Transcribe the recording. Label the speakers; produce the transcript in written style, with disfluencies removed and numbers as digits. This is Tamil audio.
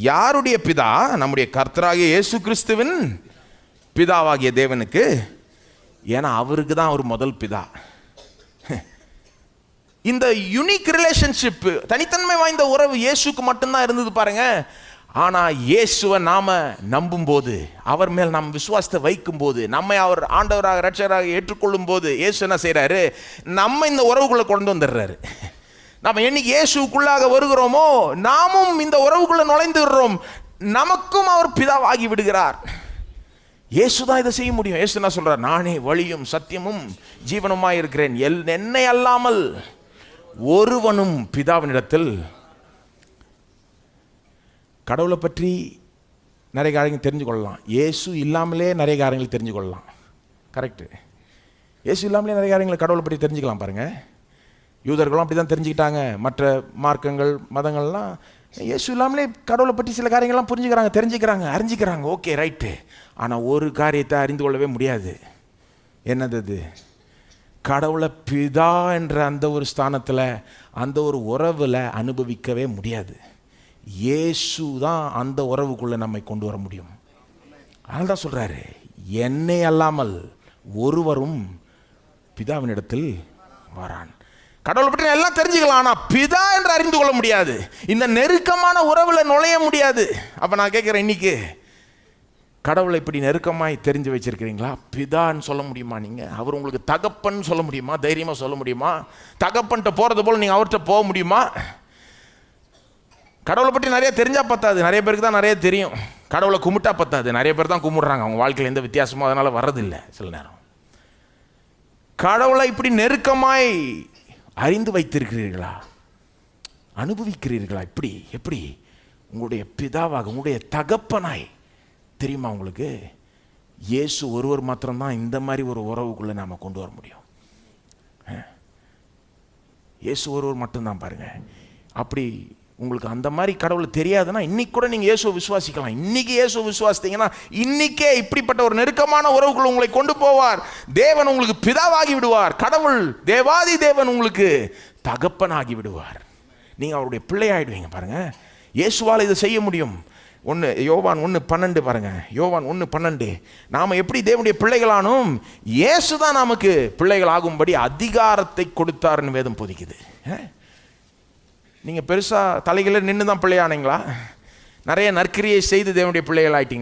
Speaker 1: யாருடைய பிதா? நம்முடைய கர்த்தராகிய இயேசு கிறிஸ்துவின் பிதாவாகிய தேவனுக்கு. ஏன்னா அவருக்கு தான் ஒரு முதல் பிதா. இந்த யூனிக் ரிலேஷன்ஷிப், தனித்தன்மை வாய்ந்த உறவு இயேசுக்கு மட்டும்தான் இருந்தது பாருங்க. ஆனால் இயேசுவை நாம் நம்பும் போது, அவர் மேல் நாம் விசுவாசத்தை வைக்கும் போது, நம்மை அவர் ஆண்டவராக ரட்சகராக ஏற்றுக்கொள்ளும் போது, இயேசு என்ன செய்கிறாரு? நம்ம இந்த உறவுக்குள்ளே கொண்டு வந்துடுறாரு. நம்ம என்னைக்கு இயேசுக்குள்ளாக வருகிறோமோ நாமும் இந்த உறவுக்குள்ளே நுழைந்துடுறோம். நமக்கும் அவர் பிதாவாகி விடுகிறார். இயேசு தான் இதை செய்ய முடியும். இயேசு என்ன சொல்றார்? நானே வழியும் சத்தியமும் ஜீவனுமாய் இருக்கிறேன், என்னை அல்லாமல் ஒருவனும் பிதாவினிடத்தில். கடவுளை பற்றி நிறைய காரியங்கள் தெரிஞ்சு கொள்ளலாம். இயேசு இல்லாமலே நிறைய காரியங்கள் தெரிஞ்சு கொள்ளலாம். கரெக்டு. இயேசு இல்லாமலே நிறைய காரியங்களை கடவுளை பற்றி தெரிஞ்சுக்கலாம் பாருங்க. யூதர்களும் அப்படி தான் தெரிஞ்சுக்கிட்டாங்க. மற்ற மார்க்கங்கள் மதங்கள்லாம் இயேசு இல்லாமலே கடவுளை பற்றி சில காரியங்கள்லாம் புரிஞ்சுக்கிறாங்க, தெரிஞ்சுக்கிறாங்க, அறிஞ்சிக்கிறாங்க. Okay, right. ஆனால் ஒரு காரியத்தை அறிந்து கொள்ளவே முடியாது. என்னது அது? கடவுளை பிதா என்ற அந்த ஒரு ஸ்தானத்தில், அந்த ஒரு உறவில் அனுபவிக்கவே முடியாது. இயேசு தான் அந்த உறவுக்குள்ளே நம்மை கொண்டு வர முடியும். அதனால தான் சொல்கிறாரு, என்னை அல்லாமல் ஒருவரும் பிதாவினிடத்தில் வரான். கடவுளை பற்றி எல்லாம் தெரிஞ்சுக்கலாம், ஆனால் பிதா என்று அறிந்து கொள்ள முடியாது. இந்த நெருக்கமான உறவில் நுழைய முடியாது. அப்போ நான் கேட்குறேன், இன்னைக்கு கடவுளை இப்படி நெருக்கமாய் தெரிஞ்சு வச்சிருக்கிறீங்களா? பிதான்னு சொல்ல முடியுமா? நீங்கள் அவர் உங்களுக்கு தகப்பன் சொல்ல முடியுமா? தைரியமாக சொல்ல முடியுமா? தகப்பன்ட்ட போகிறது போல் நீங்கள் அவர்கிட்ட போக முடியுமா? கடவுளை பற்றி நிறைய தெரிஞ்சால் பத்தாது. நிறைய பேருக்கு தான் நிறைய தெரியும். கடவுளை கும்பிட்டா பத்தாது. நிறைய பேர் தான் கும்பிட்றாங்க. அவங்க வாழ்க்கையில் எந்த வித்தியாசமும் அதனால் வர்றதில்லை. சில நேரம் கடவுளை இப்படி நெருக்கமாய் அறிந்து வைத்திருக்கிறீர்களா? அனுபவிக்கிறீர்களா? இப்படி எப்படி உங்களுடைய பிதாவாக, உங்களுடைய தகப்பனாய் தெரியுமா உங்களுக்கு? இயேசு ஒருவர் மாத்திரம்தான் இந்த மாதிரி ஒரு உறவுக்குள்ளே நாம் கொண்டு வர முடியும். இயேசு ஒருவர் மட்டும்தான் பாருங்க. அப்படி உங்களுக்கு அந்த மாதிரி கடவுள் தெரியாதுன்னா இன்னைக்கு கூட நீங்கள் இயேசுவை விசுவாசிக்கலாம். இன்னைக்கு இயேசுவை விசுவாசித்தீங்கன்னா இன்னைக்கே இப்படிப்பட்ட ஒரு நெருக்கமான உறவுக்குள்ள உங்களை கொண்டு போவார். தேவன் உங்களுக்கு பிதாவாகி விடுவார். கடவுள் தேவாதி தேவன் உங்களுக்கு தகப்பனாகி விடுவார். நீங்கள் அவருடைய பிள்ளையாயிடுவீங்க பாருங்க. இயேசுவால் இதை செய்ய முடியும். யோவான் 1:12 பாருங்க. யோவான் 1:12, நாம் எப்படி தேவனுடைய பிள்ளைகளானோம், இயேசு தான் நமக்கு பிள்ளைகள் ஆகும்படி அதிகாரத்தை கொடுத்தாருன்னு வேதம் போதிக்குது. நீங்கள் பெருசாக தலைகளை நின்று தான் பிள்ளையானீங்களா? நிறைய நற்கிரியை செய்து தேவனுடைய பிள்ளைகள் ஆயிட்டீங்களா?